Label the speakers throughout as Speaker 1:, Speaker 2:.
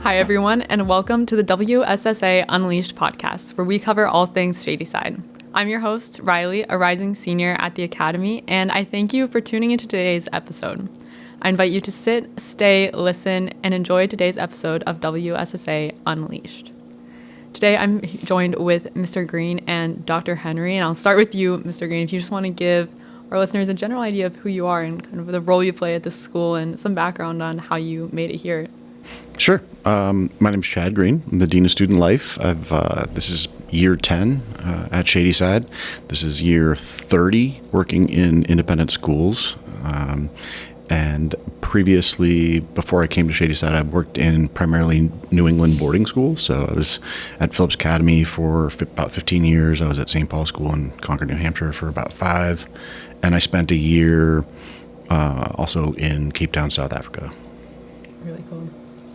Speaker 1: Hi, everyone, and welcome to the WSSA Unleashed podcast, where we cover all things Shady Side. I'm your host, Rhyley, a rising senior at the Academy, and I thank you for tuning into today's episode. I invite you to sit, stay, listen, and enjoy today's episode of WSSA Unleashed. Today, I'm joined with Mr. Green and Dr. Henry, and I'll start with you, Mr. Green, if you just want to give our listeners a general idea of who you are and kind of the role you play at this school and some background on how you made it here.
Speaker 2: Sure. My name's Chad Green. I'm the Dean of Student Life. This is year 10 at Shady Side. This is year 30 working in independent schools. And previously, before I came to Shady Side, I worked in primarily New England boarding schools. So I was at Phillips Academy for about 15 years. I was at St. Paul School in Concord, New Hampshire for about 5. And I spent a year also in Cape Town, South Africa.
Speaker 1: Really cool.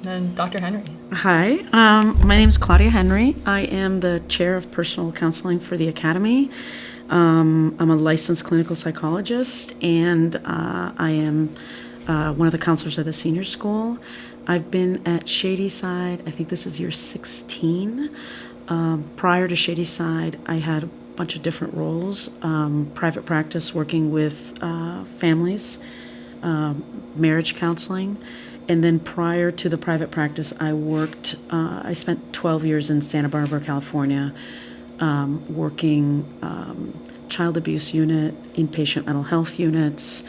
Speaker 1: And Dr. Henry.
Speaker 3: Hi, my name is Claudia Henry. I am the chair of personal counseling for the Academy. I'm a licensed clinical psychologist, and I am one of the counselors at the senior school. I've been at Shady Side, I think this is year 16. Prior to Shady Side, I had a bunch of different roles. Private practice, working with families, marriage counseling. And then prior to the private practice, I spent 12 years in Santa Barbara, California, working child abuse unit, inpatient mental health units,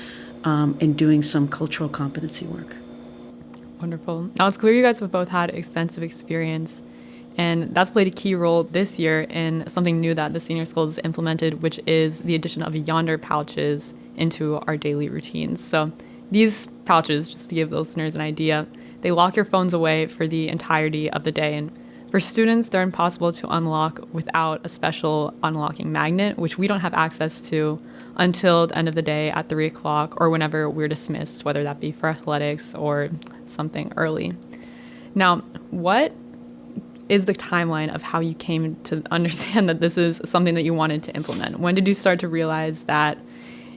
Speaker 3: and doing some cultural competency work.
Speaker 1: Wonderful. Now, it's clear you guys have both had extensive experience, and that's played a key role this year in something new that the senior schools implemented, which is the addition of yonder pouches into our daily routines. So these pouches, just to give the listeners an idea, they lock your phones away for the entirety of the day. And for students, they're impossible to unlock without a special unlocking magnet, which we don't have access to until the end of the day at 3 o'clock or whenever we're dismissed, whether that be for athletics or something early. Now, what is the timeline of how you came to understand that this is something that you wanted to implement? When did you start to realize that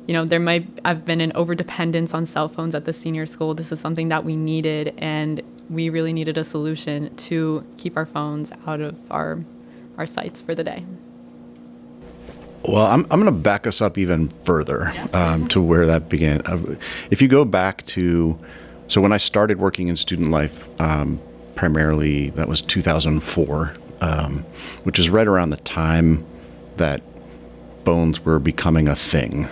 Speaker 1: there might have been an overdependence on cell phones at the senior school? This is something that we needed, and we really needed a solution to keep our phones out of our sights for the day.
Speaker 2: Well, I'm going to back us up even further to where that began. If you go back so when I started working in student life, primarily that was 2004, which is right around the time that phones were becoming a thing,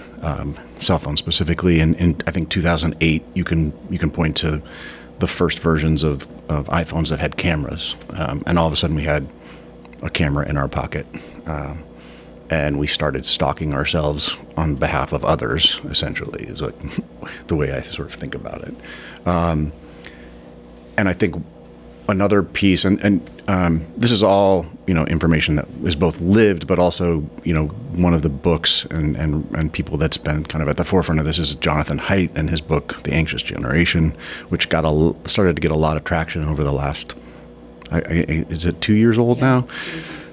Speaker 2: cell phones specifically. And in I think 2008, you can point to the first versions of iPhones that had cameras, and all of a sudden we had a camera in our pocket, and we started stalking ourselves on behalf of others. Essentially, is what the way I sort of think about it. And I think another piece, and this is all information that is both lived, but also one of the books and people that's been kind of at the forefront of this is Jonathan Haidt and his book The Anxious Generation, which started to get a lot of traction over the last. Is it 2 years old now?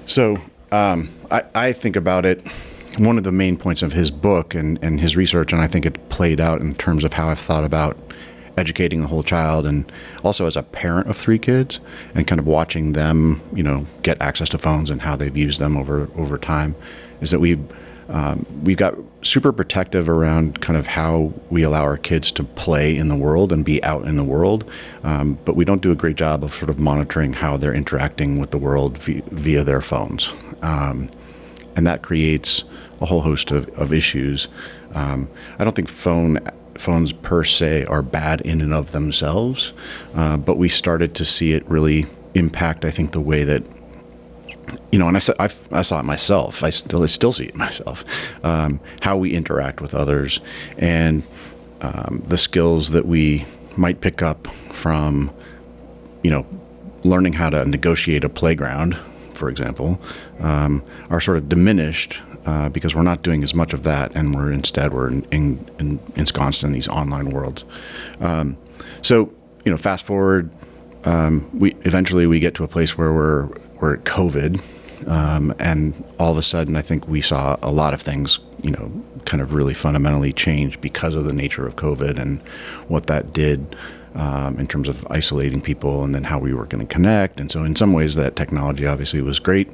Speaker 2: So I think about it. One of the main points of his book and his research, and I think it played out in terms of how I've thought about educating the whole child, and also as a parent of 3 kids and kind of watching them, get access to phones and how they've used them over time, is that we've got super protective around kind of how we allow our kids to play in the world and be out in the world. But we don't do a great job of sort of monitoring how they're interacting with the world via their phones. And that creates a whole host of issues. I don't think phones per se are bad in and of themselves, but we started to see it really impact, I think, the way that, and I saw it myself. I still see it myself, how we interact with others, and the skills that we might pick up from, learning how to negotiate a playground, for example, are sort of diminished because we're not doing as much of that, and we're ensconced in these online worlds. So fast forward, we eventually get to a place where we're at COVID, and all of a sudden, I think we saw a lot of things, kind of really fundamentally change because of the nature of COVID and what that did in terms of isolating people and then how we were going to connect. And so in some ways that technology obviously was great.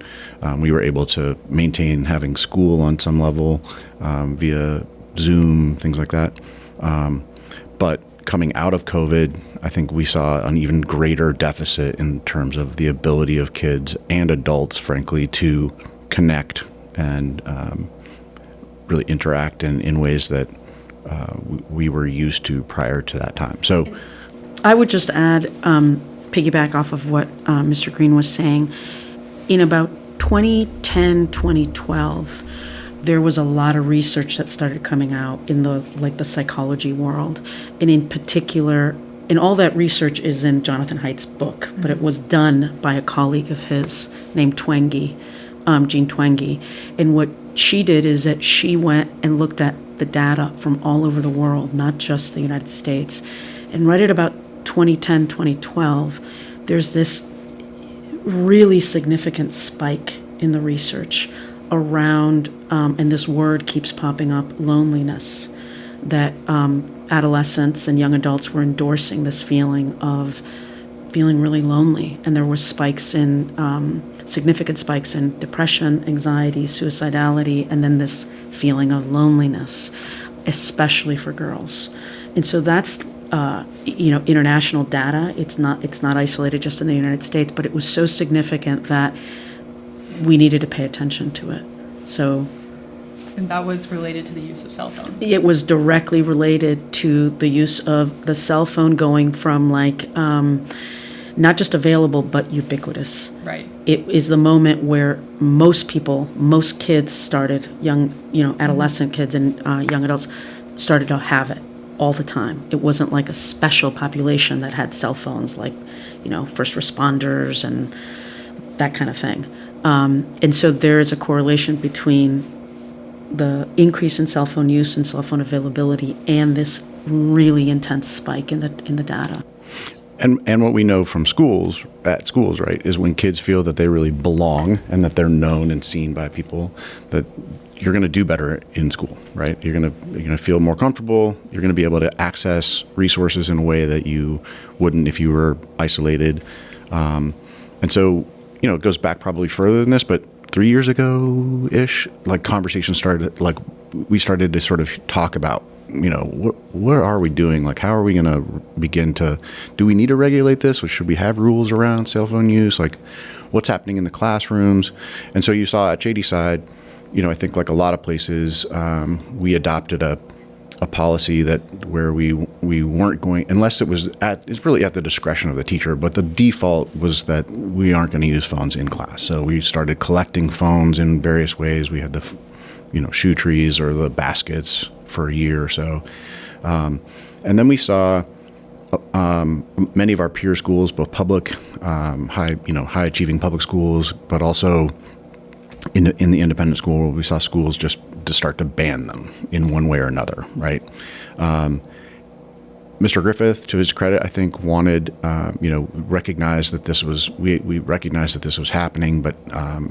Speaker 2: We were able to maintain having school on some level via Zoom, things like that. But coming out of COVID, I think we saw an even greater deficit in terms of the ability of kids and adults, frankly, to connect and really interact in ways that we were used to prior to that time. So
Speaker 3: I would just add, piggyback off of what Mr. Green was saying, in about 2010, 2012, there was a lot of research that started coming out in the psychology world. And in particular, and all that research is in Jonathan Haidt's book, but it was done by a colleague of his named Twenge, Jean Twenge. And what she did is that she went and looked at the data from all over the world, not just the United States. And right at about 2010, 2012, there's this really significant spike in the research around, and this word keeps popping up, loneliness, that adolescents and young adults were endorsing this feeling of feeling really lonely. And there were significant spikes in depression, anxiety, suicidality, and then this feeling of loneliness, especially for girls. And so that's international data. It's not isolated just in the United States, but it was so significant that we needed to pay attention to it. So,
Speaker 1: and that was related to the use of cell phone.
Speaker 3: It was directly related to the use of the cell phone going from not just available, but ubiquitous.
Speaker 1: Right.
Speaker 3: It is the moment where most kids started, adolescent kids and young adults started to have it all the time. It wasn't like a special population that had cell phones, like, first responders and that kind of thing. And so there is a correlation between the increase in cell phone use and cell phone availability and this really intense spike in the data.
Speaker 2: And what we know from schools, right, is when kids feel that they really belong and that they're known and seen by people, that you're going to do better in school, right? You're going to feel more comfortable. You're going to be able to access resources in a way that you wouldn't if you were isolated. And so, it goes back probably further than this, but 3 years ago-ish, conversations started, we started to sort of talk about, what are we doing? How are we going to begin to, do we need to regulate this? Or should we have rules around cell phone use? What's happening in the classrooms? And so you saw at Shady side, I think like a lot of places, we adopted a policy where we weren't going, unless it's really at the discretion of the teacher, but the default was that we aren't going to use phones in class. So we started collecting phones in various ways. We had the, shoe trees or the baskets for a year or so. And then we saw many of our peer schools, both public, high achieving public schools, but also in the independent school, we saw schools just to start to ban them in one way or another, right? Mr. Griffith, to his credit, I think wanted, recognized that this was, we recognized that this was happening, but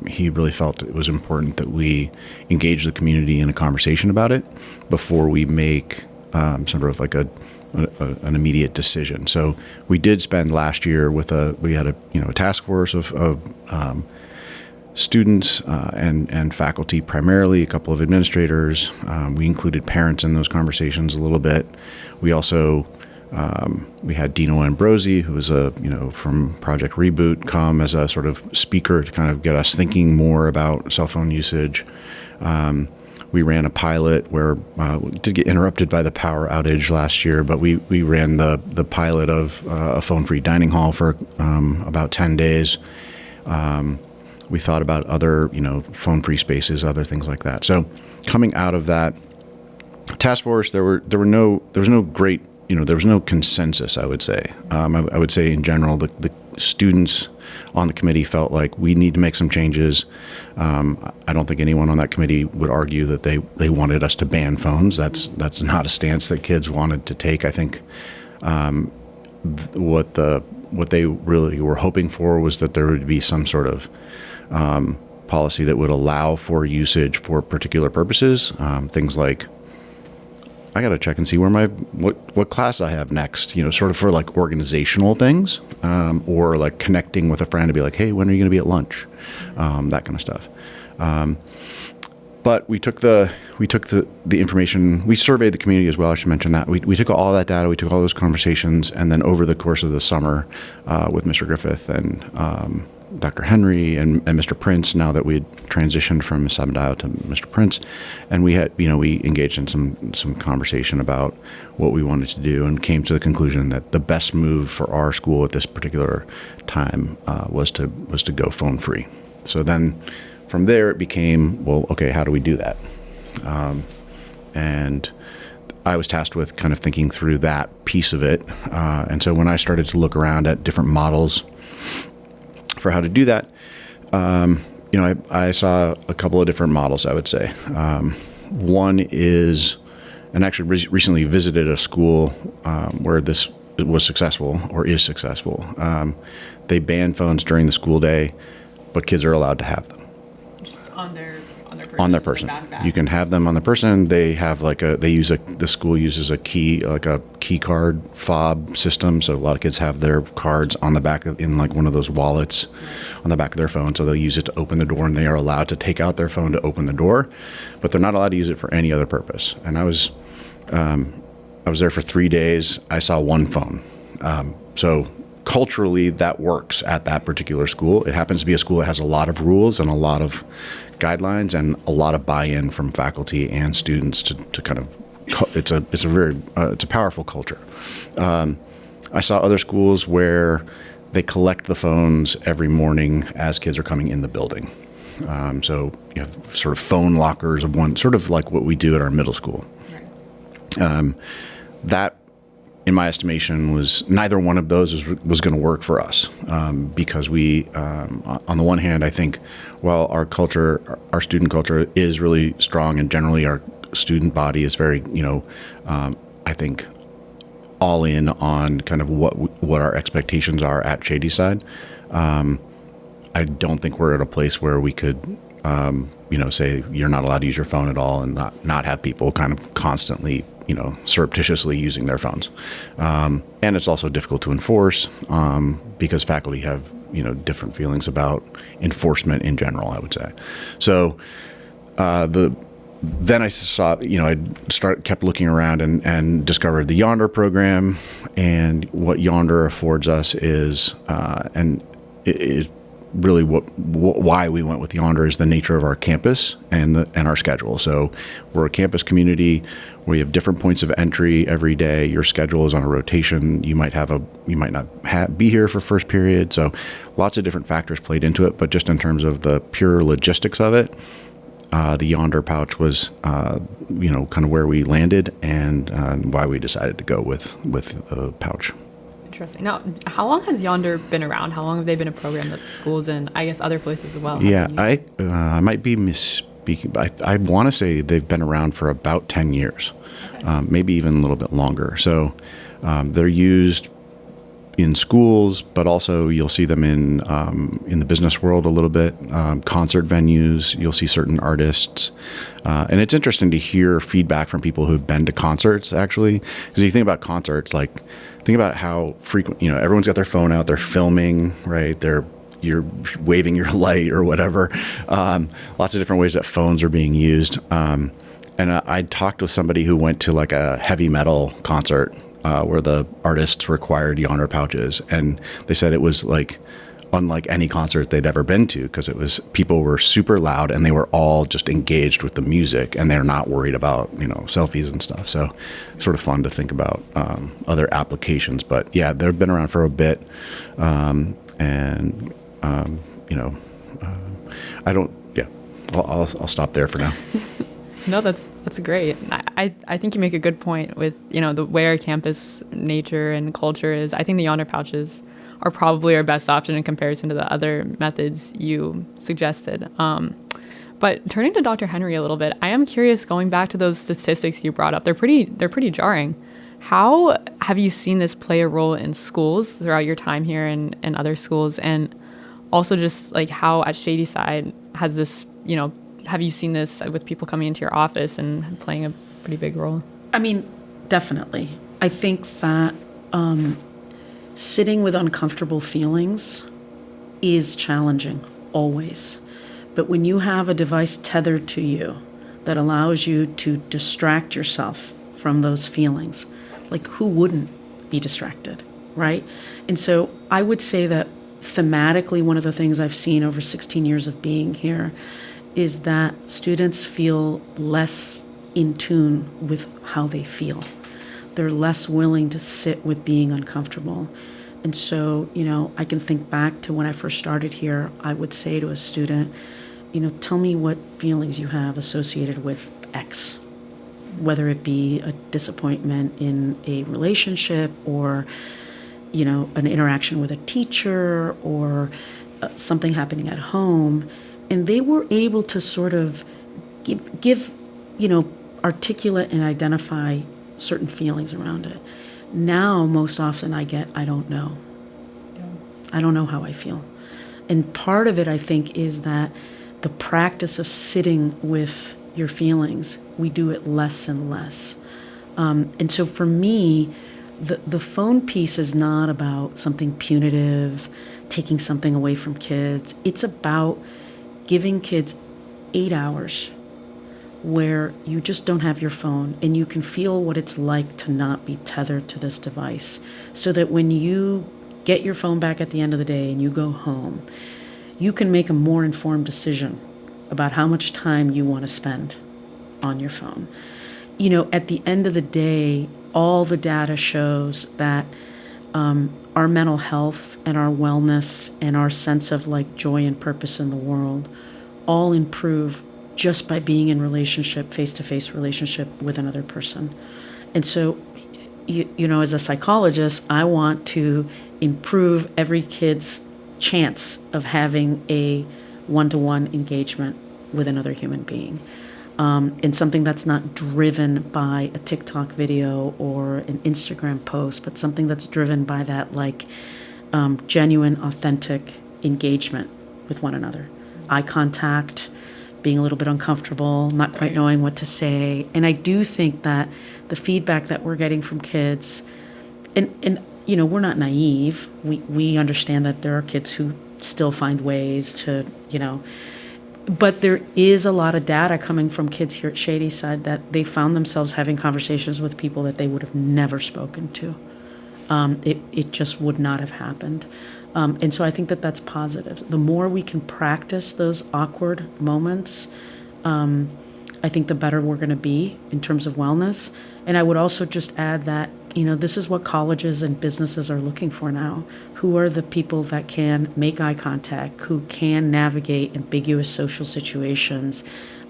Speaker 2: he really felt it was important that we engage the community in a conversation about it before we make sort of like an immediate decision. So we did spend last year we had a task force of students and faculty, primarily a couple of administrators. We included parents in those conversations a little bit. We also we had Dino Ambrosi, who was from Project Reboot, come as a sort of speaker to kind of get us thinking more about cell phone usage. We ran a pilot where we did get interrupted by the power outage last year, but we ran the pilot of a phone-free dining hall for about 10 days. We thought about other, phone-free spaces, other things like that. So coming out of that task force, there was no consensus, I would say. I would say in general, the students on the committee felt like we need to make some changes. I don't think anyone on that committee would argue that they wanted us to ban phones. That's not a stance that kids wanted to take. I think what they really were hoping for was that there would be some sort of policy that would allow for usage for particular purposes, things like I got to check and see where what class I have next, sort of for like organizational things, or like connecting with a friend to be like, hey, when are you going to be at lunch? That kind of stuff. But we took the information, we surveyed the community as well. I should mention that. We took all that data, we took all those conversations, and then over the course of the summer, with Mr. Griffith and Dr. Henry and Mr. Prince, now that we had transitioned from Ms. Sabandayo to Mr. Prince, and we engaged in some conversation about what we wanted to do, and came to the conclusion that the best move for our school at this particular time was to go phone free. So then from there it became, well, okay, how do we do that? And I was tasked with kind of thinking through that piece of it. And so when I started to look around at different models for how to do that, I saw a couple of different models, I would say. One is, and actually recently visited a school where this was successful or is successful. They ban phones during the school day, but kids are allowed to have them.
Speaker 1: Just on their person.
Speaker 2: You can have them on the person. They have the school uses a key card fob system. So a lot of kids have their cards on the back in like one of those wallets on the back of their phone. So they'll use it to open the door, and they are allowed to take out their phone to open the door, but they're not allowed to use it for any other purpose. And I was there for 3 days. I saw one phone. So culturally that works at that particular school. It happens to be a school that has a lot of rules and a lot of guidelines and a lot of buy-in from faculty and students to kind of, it's a powerful culture. I saw other schools where they collect the phones every morning as kids are coming in the building. So you have sort of phone lockers of one, sort of like what we do at our middle school. Right. That, in my estimation, was neither one of those was going to work for us, because we, on the one hand, I think, while our student culture is really strong, and generally our student body is very, I think, all in on kind of what our expectations are at Shady side. I don't think we're at a place where we could, say you're not allowed to use your phone at all, and not have people kind of constantly, surreptitiously using their phones. And it's also difficult to enforce, because faculty have, different feelings about enforcement in general, I would say. So, then I saw, kept looking around and discovered the Yonder program, and what Yonder affords us is, and it is really why we went with Yonder is the nature of our campus and our schedule. So we're a campus community. We have different points of entry every day. Your schedule is on a rotation. You might not be here for first period. So lots of different factors played into it. But just in terms of the pure logistics of it, the Yonder pouch was, kind of where we landed, and why we decided to go with the pouch.
Speaker 1: Interesting. Now, how long has Yonder been around? How long have they been a program that schools and I guess other places as well?
Speaker 2: Yeah, I might be misspeaking, but I want to say they've been around for about 10 years, okay. Maybe even a little bit longer. So they're used in schools, but also you'll see them in the business world a little bit, concert venues. You'll see certain artists, and it's interesting to hear feedback from people who've been to concerts, actually, because you think about concerts, like think about how frequent, everyone's got their phone out, they're filming, right? You're waving your light or whatever. Lots of different ways that phones are being used. And I talked with somebody who went to like a heavy metal concert, where the artists required Yonder pouches, and they said it was like unlike any concert they'd ever been to, because people were super loud and they were all just engaged with the music, and they're not worried about selfies and stuff. So sort of fun to think about other applications. But yeah, they've been around for a bit, I'll stop there for now.
Speaker 1: No, that's great. I think you make a good point with, the way our campus nature and culture is. I think the Yonder pouches are probably our best option in comparison to the other methods you suggested. But turning to Dr. Henry a little bit, I am curious, going back to those statistics you brought up, they're pretty jarring. How have you seen this play a role in schools throughout your time here and other schools? And also just like how at Shady side has this, have you seen this with people coming into your office and playing a pretty big role?
Speaker 3: I mean, definitely. I think that sitting with uncomfortable feelings is challenging, always. But when you have a device tethered to you that allows you to distract yourself from those feelings, like who wouldn't be distracted, right? And so I would say that thematically, one of the things I've seen over 16 years of being here is that students feel less in tune with how they feel. They're less willing to sit with being uncomfortable. And so, I can think back to when I first started here, I would say to a student, tell me what feelings you have associated with X, whether it be a disappointment in a relationship or, an interaction with a teacher or something happening at home. And they were able to sort of give articulate and identify certain feelings around it. Now, most often I get, I don't know. Yeah. I don't know how I feel. And part of it, I think, is that the practice of sitting with your feelings, we do it less and less. And so for me, the phone piece is not about something punitive, taking something away from kids. It's about giving kids 8 hours where you just don't have your phone and you can feel what it's like to not be tethered to this device, so that when you get your phone back at the end of the day and you go home, you can make a more informed decision about how much time you want to spend on your phone. At the end of the day, all the data shows that our mental health and our wellness and our sense of joy and purpose in the world all improve just by being in relationship, face-to-face relationship with another person. And so, as a psychologist, I want to improve every kid's chance of having a one-to-one engagement with another human being. And something that's not driven by a TikTok video or an Instagram post, but something that's driven by that genuine, authentic engagement with one another. Eye contact, being a little bit uncomfortable, not quite knowing what to say. And I do think that the feedback that we're getting from kids, and we're not naive. We understand that there are kids who still find ways to, but there is a lot of data coming from kids here at Shady side that they found themselves having conversations with people that they would have never spoken to. It just would not have happened. And so I think that that's positive. The more we can practice those awkward moments, I think the better we're going to be in terms of wellness. And I would also just add that, this is what colleges and businesses are looking for now. Who are the people that can make eye contact, who can navigate ambiguous social situations,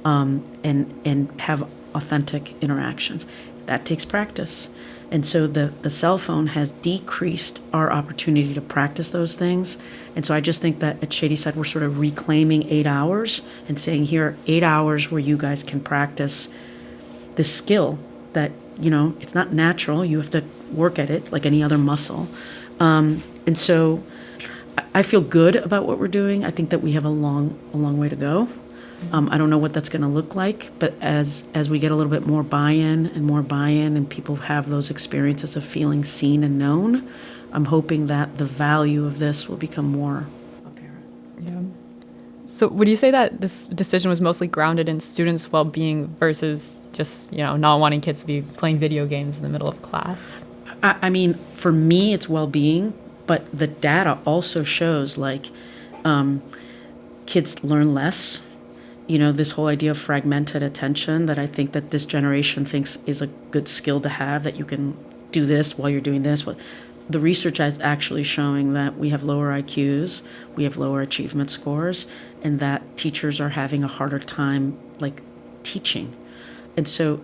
Speaker 3: and have authentic interactions? That takes practice. And so the cell phone has decreased our opportunity to practice those things. And so I just think that at Shady Side, we're sort of reclaiming 8 hours and saying, here are 8 hours where you guys can practice this skill that, it's not natural. You have to work at it like any other muscle. And so I feel good about what we're doing. I think that we have a long way to go. I don't know what that's going to look like, but as we get a little bit more buy-in and people have those experiences of feeling seen and known, I'm hoping that the value of this will become more apparent.
Speaker 1: Yeah. So would you say that this decision was mostly grounded in students' well-being versus just, not wanting kids to be playing video games in the middle of class?
Speaker 3: I mean, for me, it's well-being, but the data also shows kids learn less. This whole idea of fragmented attention that I think that this generation thinks is a good skill to have, that you can do this while you're doing this. The research is actually showing that we have lower IQs, we have lower achievement scores, and that teachers are having a harder time teaching. And so,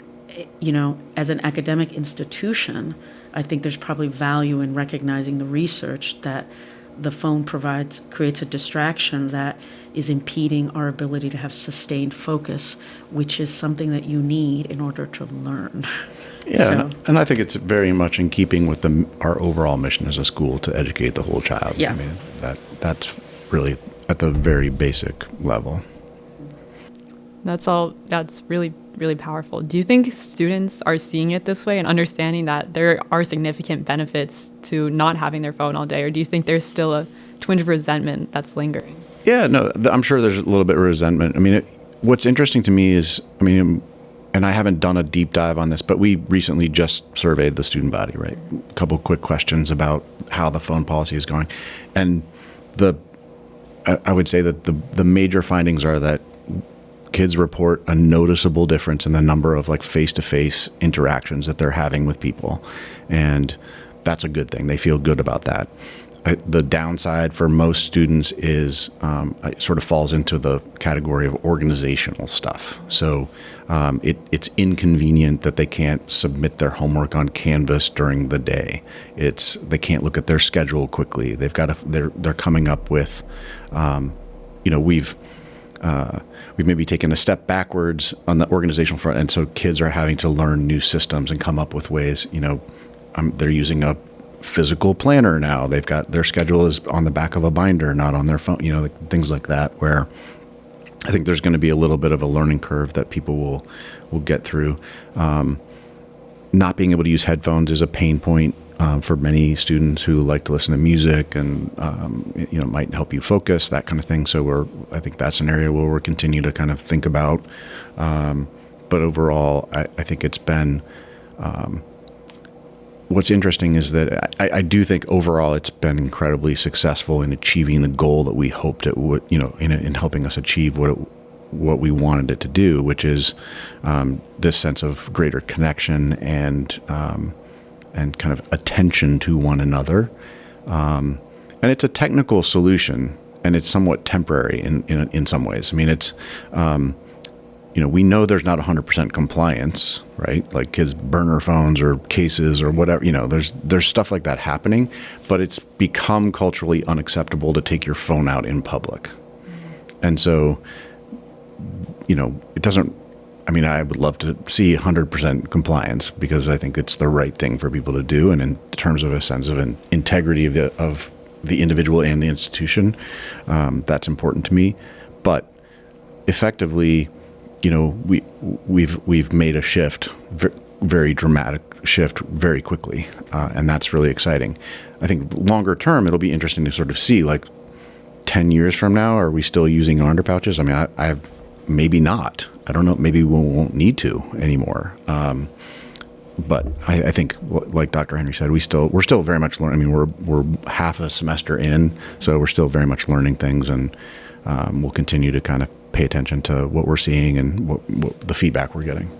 Speaker 3: as an academic institution, I think there's probably value in recognizing the research that the phone creates a distraction that is impeding our ability to have sustained focus, which is something that you need in order to learn.
Speaker 2: Yeah, and I think it's very much in keeping with our overall mission as a school to educate the whole child.
Speaker 3: Yeah.
Speaker 2: I mean, that's really at the very basic level.
Speaker 1: That's really, really powerful. Do you think students are seeing it this way and understanding that there are significant benefits to not having their phone all day? Or do you think there's still a twinge of resentment that's lingering?
Speaker 2: Yeah, no, I'm sure there's a little bit of resentment. I mean, what's interesting to me is, I mean, and I haven't done a deep dive on this, but we recently just surveyed the student body, right? A couple of quick questions about how the phone policy is going. And I would say that the major findings are that kids report a noticeable difference in the number of like face-to-face interactions that they're having with people. And that's a good thing. They feel good about that. The downside for most students is it sort of falls into the category of organizational stuff. So it's inconvenient that they can't submit their homework on Canvas during the day. They can't look at their schedule quickly. They're coming up with, we've maybe taken a step backwards on the organizational front, and so kids are having to learn new systems and come up with ways. They're using a physical planner now. They've got their schedule is on the back of a binder, not on their phone, like things like that, where I think there's going to be a little bit of a learning curve that people will get through. Not being able to use headphones is a pain point for many students who like to listen to music and, it might help you focus, that kind of thing. So I think that's an area where we'll continue to kind of think about. But overall, I think it's been, what's interesting is that I do think overall it's been incredibly successful in achieving the goal that we hoped it would, in helping us achieve what we wanted it to do, which is this sense of greater connection and kind of attention to one another. And it's a technical solution, and it's somewhat temporary in some ways. I mean, it's we know there's not 100% compliance, right? Like kids burner phones or cases or whatever, there's stuff like that happening, but it's become culturally unacceptable to take your phone out in public. And so, it doesn't, I would love to see 100% compliance because I think it's the right thing for people to do. And in terms of a sense of an integrity of the individual and the institution, that's important to me. But effectively, we've made a shift, very dramatic shift, very quickly, and that's really exciting. I think longer term, it'll be interesting to sort of see, like 10 years from now, are we still using yonder pouches? I maybe not. I don't know. Maybe we won't need to anymore. But I think, like Dr. Henry said, we're still very much learning. We're half a semester in, so we're still very much learning things, and we'll continue to kind of pay attention to what we're seeing and what the feedback we're getting.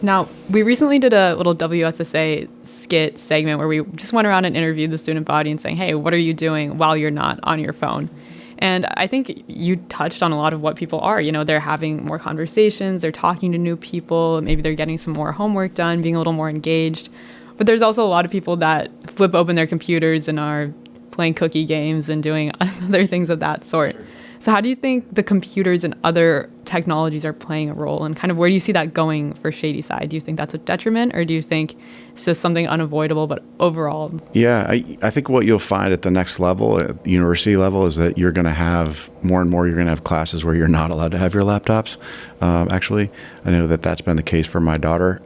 Speaker 1: Now, we recently did a little WSSA skit segment where we just went around and interviewed the student body and saying, hey, what are you doing while you're not on your phone? And I think you touched on a lot of what people are. They're having more conversations, they're talking to new people, maybe they're getting some more homework done, being a little more engaged. But there's also a lot of people that flip open their computers and are playing cookie games and doing other things of that sort. Sure. So how do you think the computers and other technologies are playing a role, and kind of where do you see that going for Shady side? Do you think that's a detriment, or do you think it's just something unavoidable, but overall? Yeah,
Speaker 2: I think what you'll find at the next level, at the university level, is that you're going to have more and more, you're going to have classes where you're not allowed to have your laptops. Actually, I know that that's been the case for my daughter,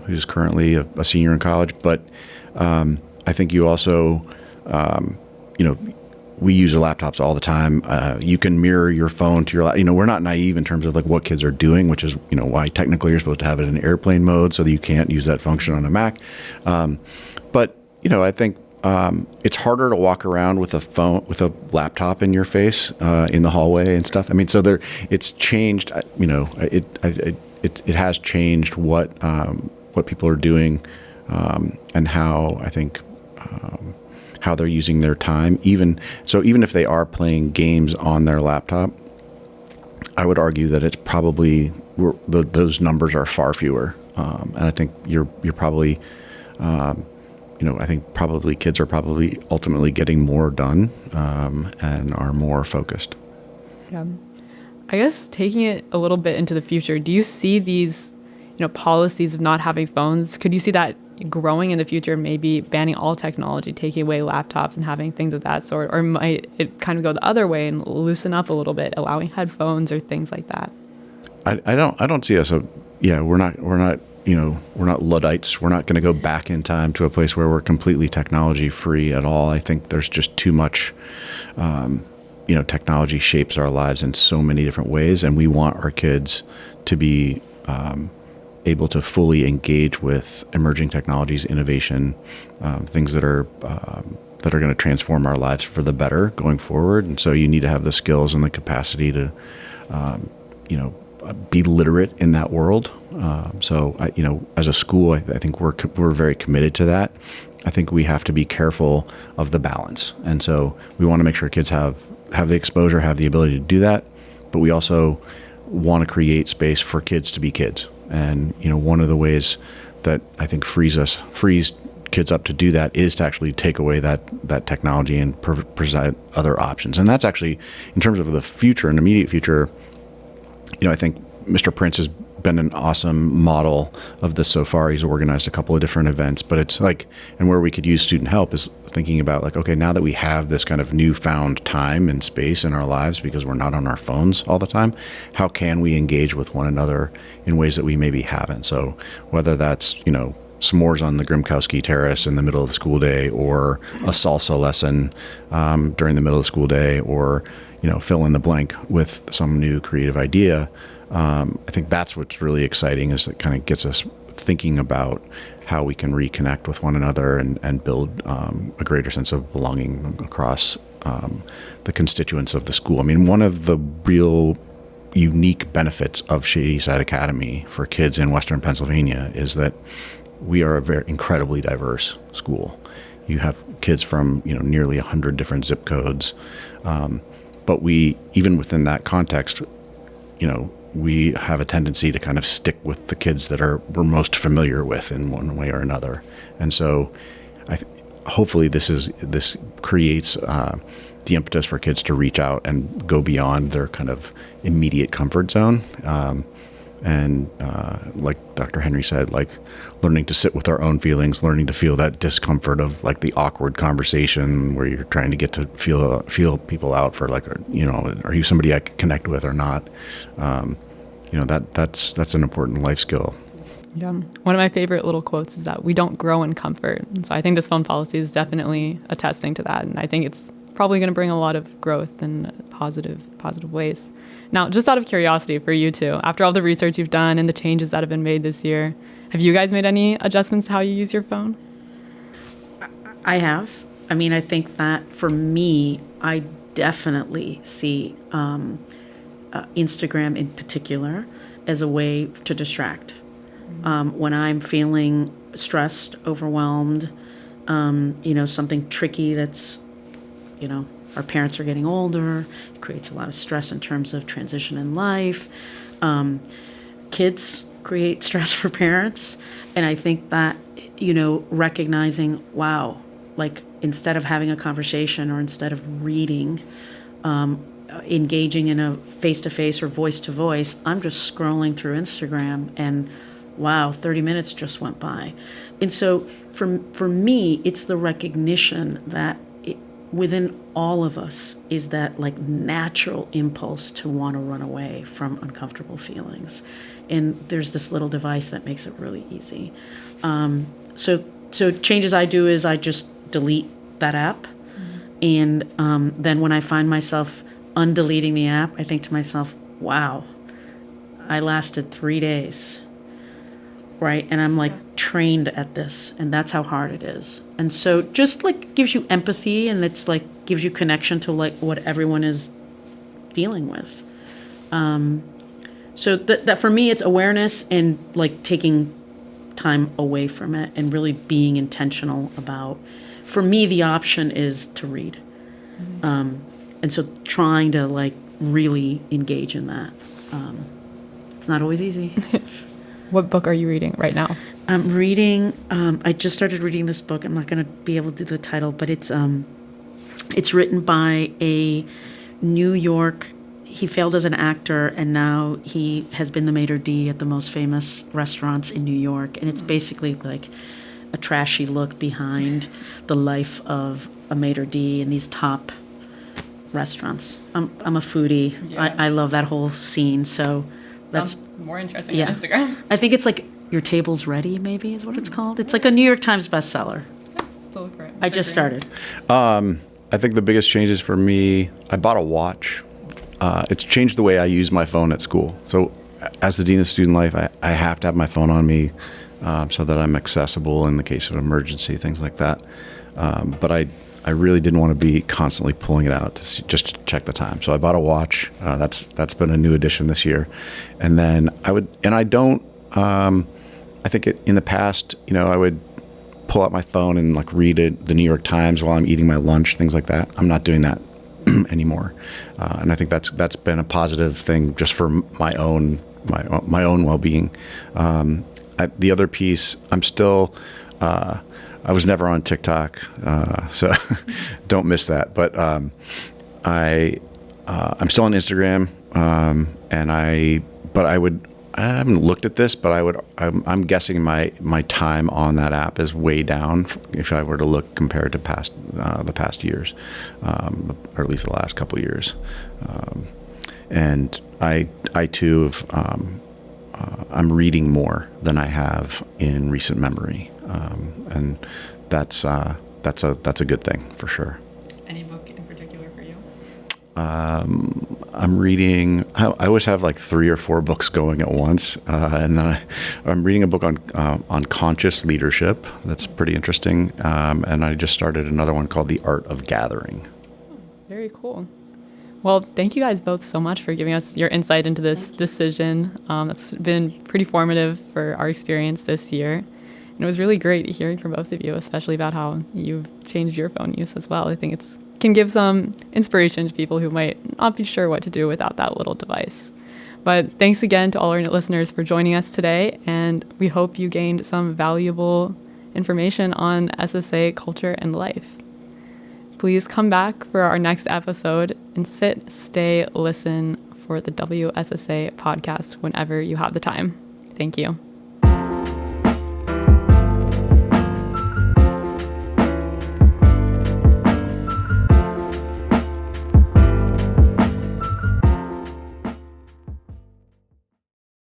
Speaker 2: who's currently a senior in college, but I think you also, we use our laptops all the time. You can mirror your phone to your laptop. We're not naive in terms of like what kids are doing, which is, why technically you're supposed to have it in airplane mode so that you can't use that function on a Mac. But, I think it's harder to walk around with a laptop in your face in the hallway and stuff. So it's changed, it has changed what people are doing and how, I think, how they're using their time. Even if they are playing games on their laptop, I would argue that it's probably those numbers are far fewer. And I think you're probably, I think probably kids are probably ultimately getting more done and are more focused.
Speaker 1: Yeah, I guess taking it a little bit into the future, do you see these, policies of not having phones? Could you see that growing in the future, maybe banning all technology, taking away laptops and having things of that sort? Or might it kind of go the other way and loosen up a little bit, allowing headphones or things like that?
Speaker 2: I don't see us. We're not Luddites. We're not going to go back in time to a place where we're completely technology free at all. I think there's just too much. Technology shapes our lives in so many different ways, and we want our kids to be able to fully engage with emerging technologies, innovation, things that are going to transform our lives for the better going forward. And so you need to have the skills and the capacity to, be literate in that world. As a school, I think we're very committed to that. I think we have to be careful of the balance, and so we want to make sure kids have the exposure, have the ability to do that, but we also want to create space for kids to be kids. And one of the ways that I think frees kids up to do that is to actually take away that technology and present other options. And that's actually, in terms of the future and immediate future, I think Mr. Prince has been an awesome model of this so far. He's organized a couple of different events, but it's like, and where we could use student help is thinking about like, okay, now that we have this kind of newfound time and space in our lives because we're not on our phones all the time, how can we engage with one another in ways that we maybe haven't? So whether that's, s'mores on the Grimkowski Terrace in the middle of the school day, or a salsa lesson during the middle of the school day, or, fill in the blank with some new creative idea. I think that's what's really exciting, is it kind of gets us thinking about how we can reconnect with one another and build a greater sense of belonging across the constituents of the school. I mean, one of the real unique benefits of Shady Side Academy for kids in Western Pennsylvania is that we are a very incredibly diverse school. You have kids from nearly 100 different zip codes, but we, even within that context, we have a tendency to kind of stick with the kids that we're most familiar with in one way or another. And so hopefully this creates the impetus for kids to reach out and go beyond their kind of immediate comfort zone. Like Dr. Henry said, like learning to sit with our own feelings, learning to feel that discomfort of like the awkward conversation where you're trying to get to feel people out for like, are you somebody I can connect with or not? That's an important life skill.
Speaker 1: Yeah. One of my favorite little quotes is that we don't grow in comfort. And so I think this phone policy is definitely attesting to that. And I think it's probably going to bring a lot of growth in positive ways. Now, just out of curiosity for you two, after all the research you've done and the changes that have been made this year, have you guys made any adjustments to how you use your phone?
Speaker 3: I have. I mean, I think that for me, I definitely see Instagram in particular as a way to distract. When I'm feeling stressed, overwhelmed, something tricky that's, our parents are getting older. It creates a lot of stress in terms of transition in life. Kids create stress for parents. And I think that, recognizing, wow, like instead of having a conversation or instead of reading, engaging in a face-to-face or voice-to-voice, I'm just scrolling through Instagram and wow, 30 minutes just went by. And so for me, it's the recognition that within all of us is that like natural impulse to want to run away from uncomfortable feelings. And there's this little device that makes it really easy. So changes I do is I just delete that app. And then when I find myself undeleting the app, I think to myself, wow, I lasted 3 days. Right? And I'm like trained at this, and that's how hard it is. And so just like gives you empathy, and it's like gives you connection to like what everyone is dealing with. So that for me, it's awareness and like taking time away from it and really being intentional about, for me, the option is to read. And so trying to like really engage in that. It's not always easy.
Speaker 1: What book are you reading right now?
Speaker 3: I'm reading, I just started reading this book. I'm not going to be able to do the title, but it's written by a New York, he failed as an actor, and now he has been the maitre d' at the most famous restaurants in New York. And it's basically like a trashy look behind the life of a maitre d' in these top restaurants. I'm a foodie. Yeah. I love that whole scene. So That's
Speaker 1: Sounds more interesting
Speaker 3: yeah.
Speaker 1: than Instagram.
Speaker 3: I think it's like Your Table's Ready, maybe is what it's called. It's like a New York Times bestseller.
Speaker 1: So look for it.
Speaker 3: I just started.
Speaker 2: I think the biggest changes for me, I bought a watch. It's changed the way I use my phone at school. So as the Dean of Student Life, I have to have my phone on me so that I'm accessible in the case of emergency, things like that. But I really didn't want to be constantly pulling it out to see, just to check the time. So I bought a watch. That's been a new addition this year. And then I think in the past, I would pull out my phone and like read the New York Times while I'm eating my lunch, things like that. I'm not doing that anymore. And I think that's been a positive thing just for my own well-being. The other piece, I was never on TikTok, so don't miss that. But I'm still on Instagram, I haven't looked at this, but I'm guessing my time on that app is way down if I were to look compared to the past years, or at least the last couple of years. And I too I'm reading more than I have in recent memory, and that's a good thing for sure.
Speaker 1: Any book in particular for you?
Speaker 2: I'm reading. I always have like 3 or 4 books going at once, and then I'm reading a book on conscious leadership. That's pretty interesting, and I just started another one called The Art of Gathering.
Speaker 1: Very cool. Well, thank you guys both so much for giving us your insight into this decision. It's been pretty formative for our experience this year. And it was really great hearing from both of you, especially about how you've changed your phone use as well. I think it can give some inspiration to people who might not be sure what to do without that little device. But thanks again to all our listeners for joining us today. And we hope you gained some valuable information on SSA culture and life. Please come back for our next episode and stay, listen for the WSSA podcast whenever you have the time. Thank you.